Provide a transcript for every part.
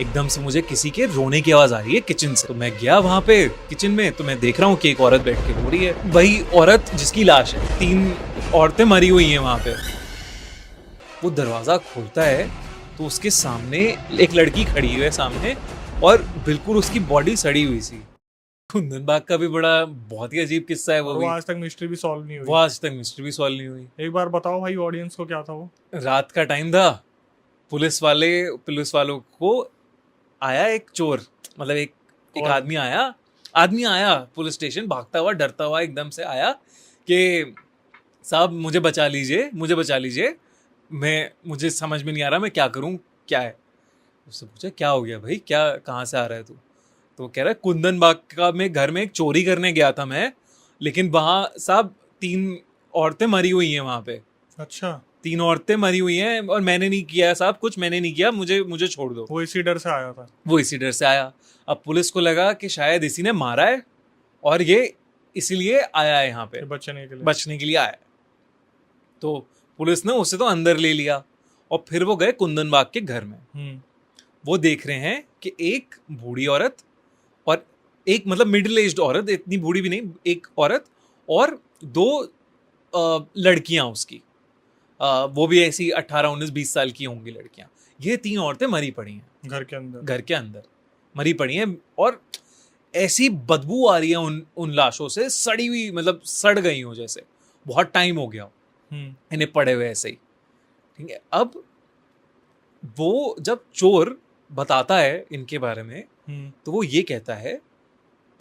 एकदम से मुझे किसी के रोने की आवाज आ रही है किचन से। तो मैं गया वहां पे किचन में, तो मैं देख रहा हूँ कि एक औरत बैठ के रो रही है। वही औरत जिसकी लाश है, 3 औरतें मरी हुई हैं वहां पे। वो दरवाजा खोलता है तो उसके सामने एक लड़की खड़ी हुई है सामने, और बिल्कुल उसकी बॉडी सड़ी हुई सी। कुंदन बाग का भी बड़ा बहुत ही अजीब किस्सा है वो और भी। वो आज तक मिस्ट्री भी सॉल्व नहीं वो हुई। आज तक मिस्ट्री भी सॉल्व नहीं हुई। एक बार बताओ भाई ऑडियंस को क्या था वो। रात का टाइम था, पुलिस वालों को आया एक चोर, मतलब एक एक और आदमी आया पुलिस स्टेशन, भागता हुआ डरता हुआ एकदम से आया कि साहब मुझे बचा लीजिए, मुझे समझ में नहीं आ रहा मैं क्या करूं, क्या है। उससे पूछा क्या हो गया भाई, क्या कहाँ से आ रहा है तू। तो वो कह रहा है कुंदन बाग का में घर में एक चोरी करने गया था मैं, लेकिन वहाँ साहब 3 औरतें मरी हुई हैं वहाँ पे। अच्छा, 3 औरतें मरी हुई हैं और मैंने नहीं किया साहब, कुछ मैंने नहीं किया, मुझे छोड़ दो। वो इसी डर से आया था। वो इसी डर से आया। अब पुलिस को लगा कि शायद इसी ने मारा है और ये इसीलिए आया है यहाँ पे, ये बचने के लिए। बचने के लिए आया है। तो पुलिस ने उसे तो अंदर ले लिया और फिर वो गए कुंदन बाग के घर में। वो देख रहे हैं कि एक बूढ़ी औरत और एक मतलब मिडिल एज्ड औरत, इतनी बूढ़ी भी नहीं, एक औरत और 2 लड़कियां उसकी, वो भी ऐसी 18-19-20 साल की होंगी लड़कियां। ये 3 औरतें मरी पड़ी हैं घर के अंदर मरी पड़ी हैं, और ऐसी बदबू आ रही है उन लाशों से, सड़ी हुई, मतलब सड़ गई हो जैसे, बहुत टाइम हो गया इन्हें पड़े हुए ऐसे ही। ठीक है, अब वो जब चोर बताता है इनके बारे में तो वो ये कहता है,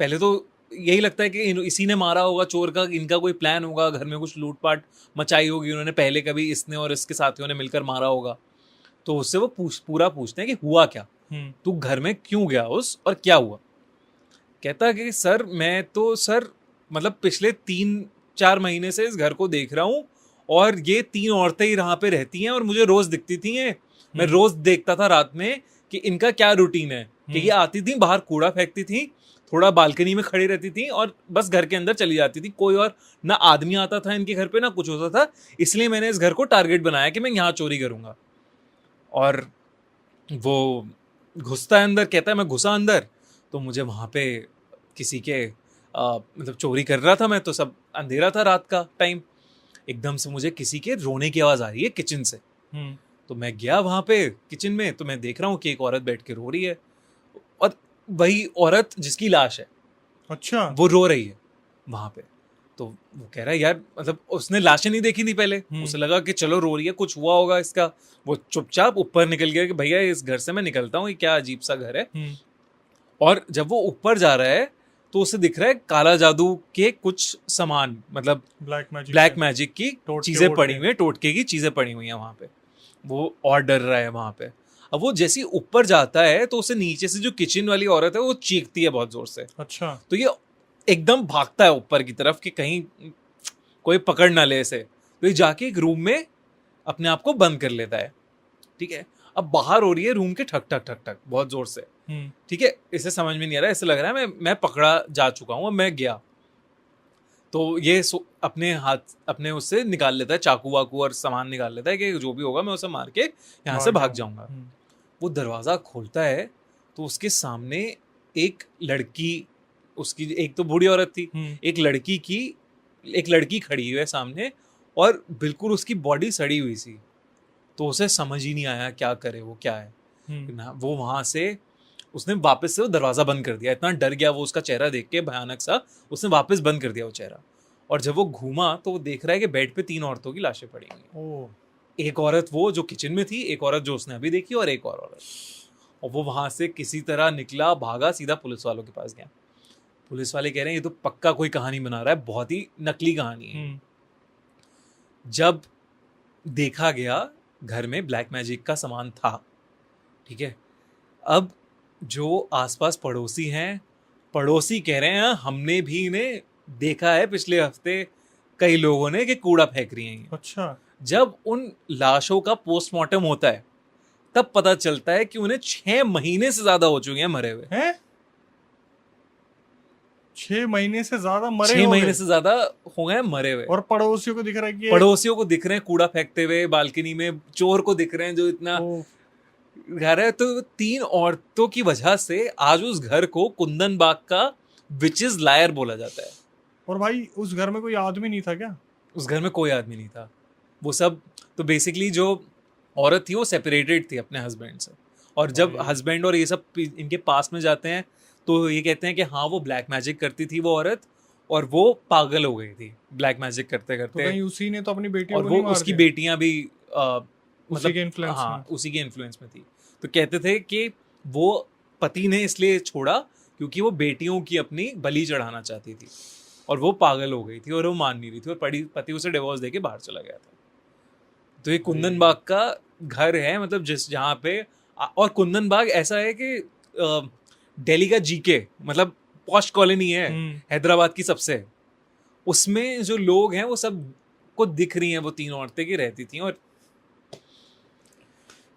पहले तो यही लगता है कि इसी ने मारा होगा चोर का, इनका कोई प्लान होगा, घर में कुछ लूटपाट मचाई होगी उन्होंने पहले, कभी इसने और इसके साथियों ने मिलकर मारा होगा। तो उससे वो पूरा पूछते हैं कि हुआ क्या, तू घर में क्यों गया और क्या हुआ। कहता है कि सर मैं तो मतलब पिछले 3-4 महीने से इस घर को देख रहा हूँ, और ये 3 औरतें ही यहाँ पे रहती हैं और मुझे रोज दिखती थी ये, मैं रोज देखता था रात में कि इनका क्या रूटीन है, कि ये आती थी बाहर कूड़ा फेंकती थी, थोड़ा बालकनी में खड़ी रहती थी और बस घर के अंदर चली जाती थी, कोई और ना आदमी आता था इनके घर पे ना कुछ होता था, इसलिए मैंने इस घर को टारगेट बनाया कि मैं यहाँ चोरी करूंगा। और वो घुसता है अंदर, कहता है मैं घुसा अंदर तो मुझे वहाँ पे किसी के मतलब चोरी कर रहा था मैं, तो सब अंधेरा था रात का टाइम, एकदम से मुझे किसी के रोने की आवाज़ आ रही है किचन से। तो मैं गया वहाँ पे किचन में, तो मैं देख रहा हूँ कि एक औरत बैठ के रो रही है, और वही औरत जिसकी लाश है, अच्छा, वो रो रही है वहाँ पे। तो वो कह रहा है यार, मतलब उसने लाशें नहीं देखी थी पहले, उसे लगा कि चलो रो रही है, कुछ हुआ होगा इसका। वो चुपचाप ऊपर निकल गया कि भैया इस घर से मैं निकलता हूँ, ये क्या अजीब सा घर है। और जब वो ऊपर जा रहा है तो उसे दिख रहा है काला जादू के कुछ सामान, मतलब ब्लैक मैजिक की चीजें पड़ी हुई है, टोटके की चीजें पड़ी हुई हैं वहां पे। वो और डर रहा है वहां पे। अब वो जैसे ऊपर जाता है तो उसे नीचे से जो किचन वाली औरत है वो चीखती है बहुत जोर से। अच्छा, तो ये एकदम भागता है ऊपर की तरफ कि कहीं कोई पकड़ ना ले इसे। तो ये जाके एक रूम में अपने आप को बंद कर लेता है। ठीक है, अब बाहर हो रही है रूम के ठक ठक ठक ठक बहुत जोर से। ठीक है, इसे समझ में नहीं आ रहा है, ऐसे लग रहा है मैं पकड़ा जा चुका हूँ, मैं गया। तो ये अपने हाथ अपने उससे निकाल लेता है, चाकू वाकू और सामान निकाल लेता है कि जो भी होगा मैं उसे मार के यहाँ से भाग जाऊंगा। वो दरवाजा खोलता है तो उसके सामने एक लड़की, उसकी एक तो बूढ़ी औरत थी, एक लड़की खड़ी हुई है सामने, और बिल्कुल उसकी बॉडी सड़ी हुई सी। तो उसे समझ ही नहीं आया क्या करे, वो क्या है ना। वो वहां से उसने वापस से वो दरवाजा बंद कर दिया, इतना डर गया वो उसका चेहरा देख के भयानक सा, उसने वापस बंद कर दिया वो चेहरा। और जब वो घूमा तो वो देख रहा है कि बेड पे 3 औरतों की लाशें पड़ी हुई। एक औरत वो जो किचन में थी, एक औरत जो उसने अभी देखी, और एक और औरत। और वो वहां से किसी तरह निकला, भागा, सीधा पुलिस वालों के पास गया। पुलिस वाले कह रहे हैं ये तो पक्का कोई कहानी बना रहा है, बहुत ही नकली कहानी है। जब देखा गया घर में ब्लैक मैजिक का सामान था। ठीक है, अब जो आसपास पड़ोसी हैं, पड़ोसी कह रहे हैं हमने भी इन्हें देखा है पिछले हफ्ते कई लोगों ने कि कूड़ा फेंक रही हैं। अच्छा, जब उन लाशों का पोस्टमार्टम होता है तब पता चलता है कि उन्हें 6 महीने से ज्यादा हो चुके हैं मरे हुए। हैं? 6 महीने से ज्यादा मरे 6 हो महीने गए? से ज्यादा हो गए मरे हुए। और पड़ोसियों को दिख रहा है कि पड़ोसियों को दिख रहे हैं कूड़ा फेंकते हुए बालकनी में, चोर को दिख रहे हैं जो इतना कह रहा है तो 3 औरतों की वजह से आज उस घर को कुंदन बाग का विचेस लायर बोला जाता है। और भाई उस घर में कोई आदमी नहीं था क्या? उस घर में कोई आदमी नहीं था। वो सब तो बेसिकली जो औरत थी वो सेपरेटेड थी अपने हस्बैंड से, और जब भाई। हस्बैंड और ये सब इनके पास में जाते हैं तो ये कहते हैं कि हाँ वो ब्लैक मैजिक करती थी वो औरत, और वो पागल हो गई थी ब्लैक मैजिक करते तो करते, कहीं उसी ने तो अपनी बेटियों और को वो नहीं मार उसकी दिया? बेटियां भी उसी के इन्फ्लुएंस हाँ में? उसी के इन्फ्लुएंस में थी। तो कहते थे कि वो पति ने इसलिए छोड़ा क्योंकि वो बेटियों की अपनी बलि चढ़ाना चाहती थी, और वो पागल हो गई थी और वो मान नहीं रही थी, और पति उसे डिवोर्स देके बाहर चला गया था। तो ये कुंदन बाग का घर है, मतलब जिस जहाँ पे और कुंदन बाग ऐसा है कि दिल्ली का जीके, मतलब पॉश कॉलोनी है हैदराबाद की सबसे, उसमें जो लोग हैं वो सब को दिख रही हैं वो 3 औरतें की रहती थी, और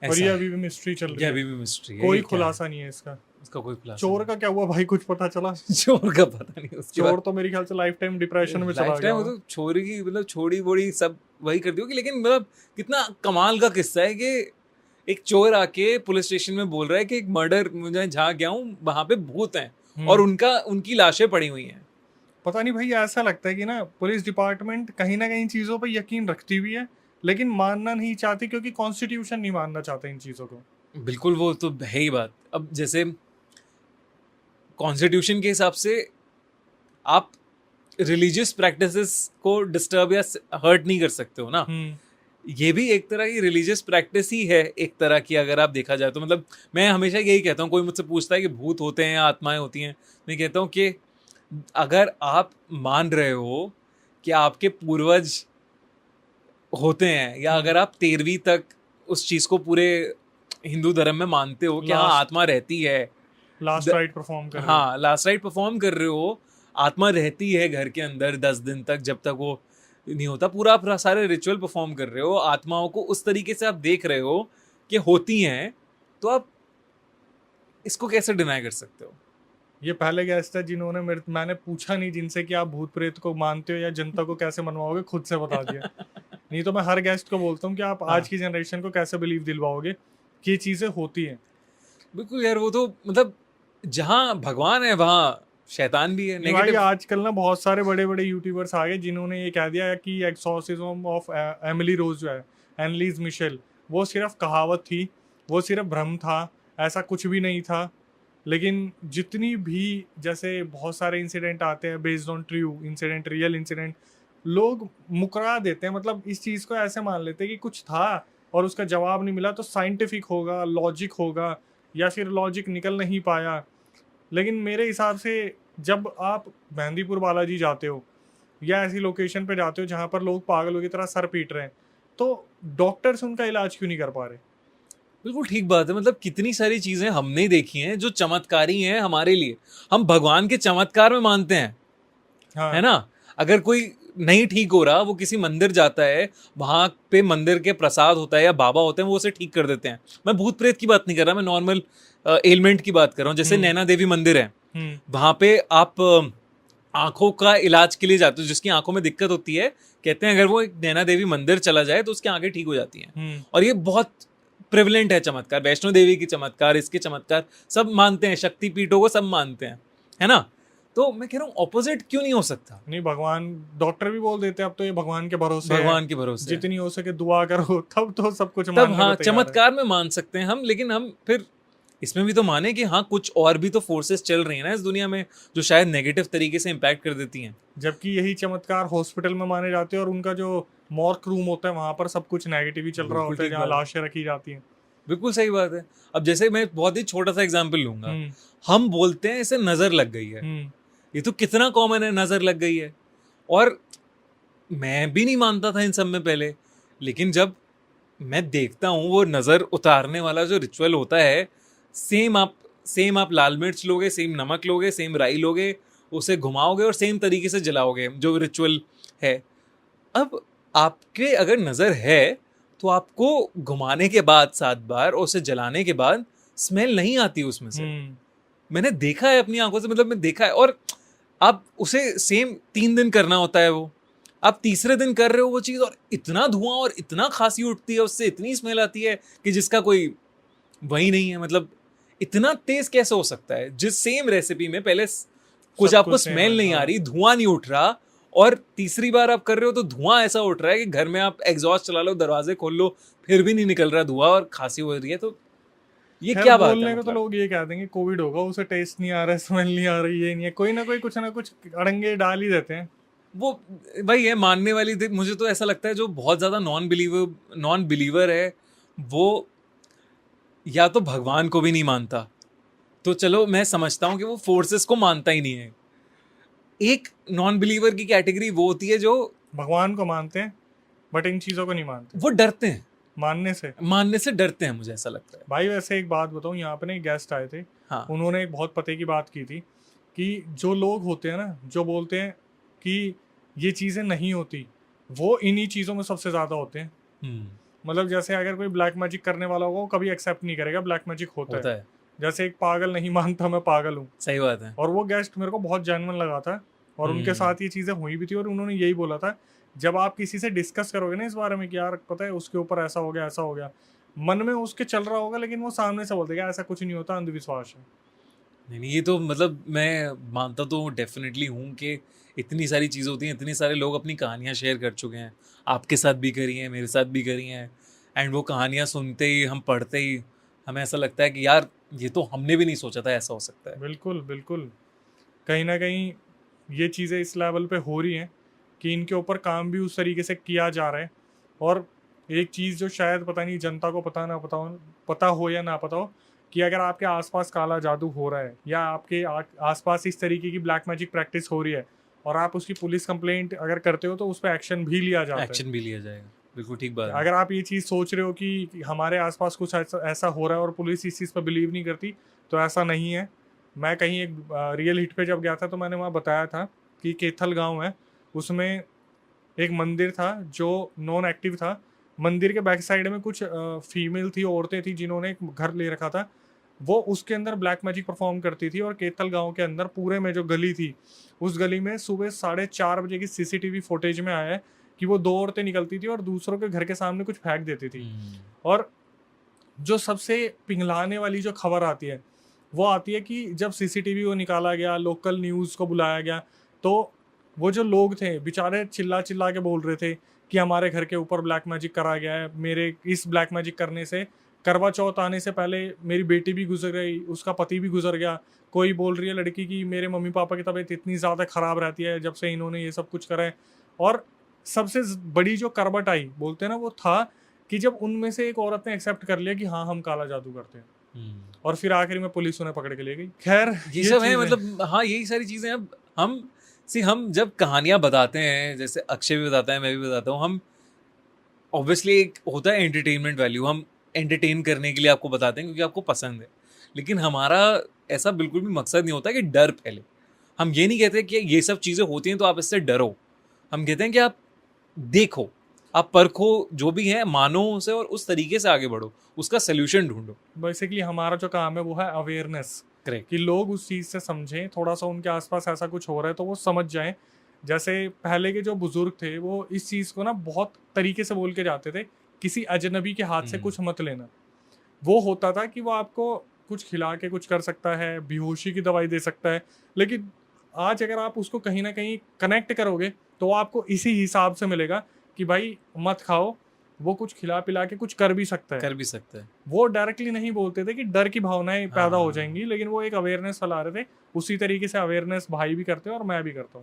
और ऐसा ये है। अभी भी मिस्ट्री चल रही ये है, अभी भी मिस्ट्री है, कोई ये क्या खुलासा नहीं है इसका। है? इसका कोई खुलासा चोर का क्या हुआ भाई, कुछ पता चला? नहीं। चोर का पता नहीं, उसके चोर तो मेरे ख्याल से लाइफ टाइम डिप्रेशन में चला लाइफ गया टाइम वो तो छोरी की मतलब छोड़ी बोड़ी सब वही करती होगी, लेकिन मतलब कितना कमाल का किस्सा है कि एक चोर आके पुलिस स्टेशन में बोल रहा है कि एक मर्डर मुझे जहाँ गया हूँ वहां पे भूत हैं, और उनकी लाशें पड़ी हुई हैं। पता नहीं भाई, ऐसा लगता है कि ना पुलिस डिपार्टमेंट कहीं ना कहीं चीजों पर यकीन रखती हुई है, लेकिन मानना नहीं चाहती क्योंकि कॉन्स्टिट्यूशन नहीं मानना चाहता इन चीजों को। बिल्कुल, वो तो है ही बात। अब जैसे कॉन्स्टिट्यूशन के हिसाब से आप रिलीजियस प्रैक्टिसेस को डिस्टर्ब या हर्ट नहीं कर सकते हो ना। ये भी एक तरह की रिलीजियस प्रैक्टिस ही है एक तरह की, अगर आप देखा जाए तो। मतलब मैं हमेशा यही कहता हूँ, कोई मुझसे पूछता है कि भूत होते हैं या आत्माएं होती हैं, मैं कहता हूँ कि अगर आप मान रहे हो कि आपके पूर्वज होते हैं, या अगर आप 13वीं तक उस चीज को पूरे हिंदू धर्म में मानते हो कि हाँ आत्मा रहती है, लास्ट राइट परफॉर्म कर रहे हो। हाँ लास्ट राइट परफॉर्म कर रहे हो, आत्मा रहती है घर के अंदर 10 दिन तक, जब तक वो नहीं होता पूरा, आप सारे रिचुअल परफॉर्म कर रहे हो, आत्माओं को उस तरीके से आप देख रहे हो कि होती हैं, तो आप इसको कैसे डिनाई कर सकते हो? ये पहले गेस्ट है जिन्होंने मैंने पूछा नहीं जिनसे कि आप भूत प्रेत को मानते हो या जनता को कैसे मनवाओगे, खुद से बता दिया। नहीं तो मैं हर गेस्ट को बोलता हूँ कि आप आज की जनरेशन को कैसे बिलीव दिलवाओगे कि ये चीजें होती हैं। बिल्कुल यार, वो तो मतलब जहाँ भगवान है वहाँ शैतान भी है। भाई नेगेटिव आजकल ना बहुत सारे बड़े बड़े यूट्यूबर्स आ गए जिन्होंने ये कह दिया कि एक्सॉर्सिज्म ऑफ एमिली रोज जो है, एनलीज मिशेल, वो सिर्फ कहावत थी, वो सिर्फ भ्रम था, ऐसा कुछ भी नहीं था। लेकिन जितनी भी जैसे बहुत सारे इंसिडेंट आते हैं based on true incident, real incident, लोग मुकरा देते हैं। मतलब इस चीज़ को ऐसे मान लेते हैं कि कुछ था और उसका जवाब नहीं मिला तो साइंटिफिक होगा, लॉजिक होगा, या फिर लॉजिक निकल नहीं पाया। लेकिन मेरे हिसाब से जब आप मेहंदीपुर बालाजी जाते हो या ऐसी लोकेशन पे जाते हो जहाँ पर लोग पागलों की तरह सर पीट रहे हैं, तो डॉक्टर्स उनका इलाज क्यों नहीं कर पा रहे? बिल्कुल ठीक बात है। मतलब कितनी सारी चीजें हमने देखी हैं जो चमत्कारी हैं हमारे लिए, हम भगवान के चमत्कार में मानते हैं, हाँ। है ना। अगर कोई नहीं ठीक हो रहा, वो किसी मंदिर जाता है, वहां पे मंदिर के प्रसाद होता है या बाबा होते हैं, वो उसे ठीक कर देते हैं। मैं भूत प्रेत की बात नहीं कर रहा, मैं नॉर्मल एलिमेंट की बात कर रहा हूँ। जैसे नैना देवी मंदिर है, वहां पे आप आंखों का इलाज के लिए जाते हो, जिसकी आंखों में दिक्कत होती है, कहते हैं अगर वो एक नैना देवी मंदिर चला जाए तो उसकी आंखें ठीक हो जाती हैं। और ये बहुत प्रिवलेंट है चमत्कार, वैष्णो देवी की चमत्कार, इसके चमत्कार सब मानते हैं, शक्तिपीठों को सब मानते हैं, है ना। तो मैं कह रहा हूँ ऑपोजिट क्यों नहीं हो सकता? नहीं, भगवान डॉक्टर भी बोल देते हैं अब तो ये भगवान के भरोसे है, भगवान के भरोसे है। जितनी हो सके दुआ करो, तब तो सब कुछ तब मानने हाँ को तैयार है। चमत्कार में मान सकते हैं हम, लेकिन हम फिर इसमें भी तो माने कि हाँ कुछ और भी तो फोर्सेस चल रही हैं ना इस दुनिया में जो शायद नेगेटिव तरीके से इम्पैक्ट कर देती हैं। जबकि यही चमत्कार हॉस्पिटल में माने जाते हैं और उनका जो मॉर्क रूम होता है वहां पर सब कुछ नेगेटिव ही चल रहा बिल्कुल होता है, ठीक जहाँ बात है। लाशें रखी जाती हैं। बिल्कुल सही बात है। अब जैसे मैं बहुत ही छोटा सा एग्जांपल लूंगा, हम बोलते हैं इसे नजर लग गई है, ये तो कितना कॉमन है, नजर लग गई है। और मैं भी नहीं मानता था इन सब में पहले, लेकिन जब मैं देखता हूँ वो नजर उतारने वाला जो रिचुअल होता है, सेम आप लाल मिर्च लोगे, सेम नमक लोगे, सेम राई लोगे, उसे घुमाओगे और सेम तरीके से जलाओगे जो रिचुअल है। अब आपके अगर नजर है तो आपको घुमाने के बाद 7 बार और उसे जलाने के बाद स्मेल नहीं आती उसमें से। मैंने देखा है अपनी आंखों से, मतलब मैं देखा है। और आप उसे सेम 3 दिन करना होता है, वो आप तीसरे दिन कर रहे हो वो चीज़, और इतना धुआं और इतना खांसी उठती है उससे, इतनी स्मेल आती है कि जिसका कोई वही नहीं है। मतलब इतना तेज कैसे हो सकता है, जिस सेम रेसिपी में पहले कुछ सब आपको कुछ same स्मेल है, नहीं आ हाँ। रही, धुआं नहीं उठ रहा, और तीसरी बार आप कर रहे हो तो धुआं ऐसा उठ रहा है कि घर में आप एग्जॉस्ट चला लो, दरवाजे खोल लो, फिर भी नहीं निकल रहा धुआं और खांसी हो रही है। तो ये खैर क्या बात है? बोलने को तो मतलब लोग ये कह देंगे कोविड होगा, उसे टेस्ट नहीं आ रहा है, स्मेल नहीं आ रही, ये नहीं है, कोई ना कोई कुछ ना कुछ अड़ंगे डाल ही देते हैं। वो वही है, मानने वाली मुझे तो ऐसा लगता है जो बहुत ज्यादा नॉन बिलीवर है, वो या तो भगवान को भी नहीं मानता, तो चलो मैं समझता हूँ कि वो फोर्सेस को मानता ही नहीं है। एक नॉन बिलीवर की कैटेगरी वो होती है जो भगवान को मानते हैं बट इन चीज़ों को नहीं मानते, वो डरते हैं, मानने से। मानने से डरते हैं, मुझे ऐसा लगता है। भाई वैसे एक बात बताऊँ, यहाँ पे ना एक गेस्ट आए थे, हाँ। उन्होंने एक बहुत पते की बात की थी कि जो लोग होते हैं ना, जो बोलते हैं कि ये चीज़ें नहीं होती, वो इन्हीं चीज़ों में सबसे ज़्यादा होते हैं। हम्म। मतलब जैसे अगर कोई ब्लैक मैजिक करने वाला होगा, वो कभी एक्सेप्ट नहीं करेगा ब्लैक मैजिक होता होता है। है। जैसे एक पागल नहीं मानता मैं पागल हूँ। सही बात है। और वो गेस्ट मेरे को बहुत जेन्युइन लगा था, और उनके साथ ये चीज़ें हुई भी थी, और उन्होंने यही बोला था, जब आप किसी से डिस्कस करोगे ना इस बारे में कि यार पता है उसके ऊपर ऐसा हो गया, ऐसा हो गया, मन में उसके चल रहा होगा, लेकिन वो सामने से बोल देगा ऐसा कुछ नहीं होता, अंधविश्वास है। नहीं नहीं, ये तो मतलब मैं मानता तो डेफिनेटली हूँ कि इतनी सारी चीज़ें होती हैं, इतने सारे लोग अपनी कहानियाँ शेयर कर चुके हैं, आपके साथ भी करी हैं, मेरे साथ भी करी हैं, एंड वो कहानियाँ सुनते ही, हम पढ़ते ही, हमें ऐसा लगता है कि यार ये तो हमने भी नहीं सोचा था ऐसा हो सकता है। बिल्कुल बिल्कुल। कहीं ना कहीं ये चीज़ें इस लेवल पे हो रही हैं कि इनके ऊपर काम भी उस तरीके से किया जा रहा है। और एक चीज़ जो शायद पता नहीं जनता को पता हो या ना पता हो, कि अगर आपके आसपास काला जादू हो रहा है या आपके आसपास इस तरीके की ब्लैक मैजिक प्रैक्टिस हो रही है, और आप उसकी पुलिस कंप्लेंट अगर करते हो, तो उस पर एक्शन भी लिया जाता है। एक्शन भी लिया जाएगा, बिल्कुल ठीक बात है। अगर आप ये चीज़ सोच रहे हो कि हमारे आसपास कुछ ऐसा हो रहा है और पुलिस इस चीज़ पर बिलीव नहीं करती, तो ऐसा नहीं है। मैं कहीं एक रियल हिट पे जब गया था, तो मैंने वहाँ बताया था कि केथल गांव है, उसमें एक मंदिर था जो नॉन एक्टिव था। मंदिर के बैक साइड में कुछ फीमेल थी, औरतें थी, जिन्होंने एक घर ले रखा था। वो उसके अंदर ब्लैक मैजिक परफॉर्म करती थी, और केतल गांव के अंदर पूरे में जो गली थी, उस गली में सुबह 4:30 बजे की सीसीटीवी फुटेज में आया है कि वो 2 औरतें निकलती थी और दूसरों के घर के सामने कुछ फेंक देती थी। और जो सबसे पिघलाने वाली जो खबर आती है, वो आती है कि जब सीसीटीवी को निकाला गया, लोकल न्यूज़ को बुलाया गया, तो वो जो लोग थे बेचारे चिल्ला चिल्ला के बोल रहे थे कि हमारे घर के ऊपर ब्लैक मैजिक करा गया है, मेरे इस ब्लैक मैजिक करने से करवा चौथ आने से पहले मेरी बेटी भी गुजर गई, उसका पति भी गुजर गया। कोई बोल रही है लड़की की मेरे मम्मी पापा की तबीयत इतनी ज़्यादा ख़राब रहती है जब से इन्होंने ये सब कुछ करा है। और सबसे बड़ी जो करवट आई, बोलते हैं ना, वो था कि जब उनमें से एक औरत ने एक्सेप्ट कर लिया कि हाँ हम काला जादू करते हैं, और फिर आखिर में पुलिस उन्हें पकड़ के ले गई। खैर ये सब है, चीज़ें- मतलब हाँ यही सारी चीज़ें। अब हम जब कहानियाँ बताते हैं, जैसे अक्षय भी बताता है, मैं भी बताता हूँ, हम ऑब्वियसली एक होता है एंटरटेनमेंट वैल्यू, हम एंटरटेन करने के लिए आपको बताते हैं क्योंकि आपको पसंद है। लेकिन हमारा ऐसा बिल्कुल भी मकसद नहीं होता कि डर फैले। हम ये नहीं कहते कि ये सब चीज़ें होती हैं तो आप इससे डरो। हम कहते हैं कि आप देखो, आप परखो, जो भी है मानो उसे, और उस तरीके से आगे बढ़ो, उसका सोल्यूशन ढूंढो। बेसिकली हमारा जो काम है वो है अवेयरनेस, करेक्ट। कि लोग उस चीज़ से समझें, थोड़ा सा उनके आसपास ऐसा कुछ हो रहा है तो वो समझ जाएं। जैसे पहले के जो बुजुर्ग थे, वो इस चीज़ को ना बहुत तरीके से बोल के जाते थे, किसी अजनबी के हाथ से कुछ मत लेना। वो होता था कि वो आपको कुछ खिला के कुछ कर सकता है, बेहोशी की दवाई दे सकता है, लेकिन आज अगर आप उसको कहीं ना कहीं कनेक्ट करोगे, तो आपको इसी हिसाब से मिलेगा कि भाई मत खाओ, वो कुछ खिला पिला के कुछ कर भी सकता है। कर भी सकते हैं। वो डायरेक्टली नहीं बोलते थे कि डर की भावनाएं पैदा हो हाँ। जाएंगी, लेकिन वो एक अवेयरनेस फैला रहे थे। उसी तरीके से अवेयरनेस भाई भी करते हैं और मैं भी करता हूँ।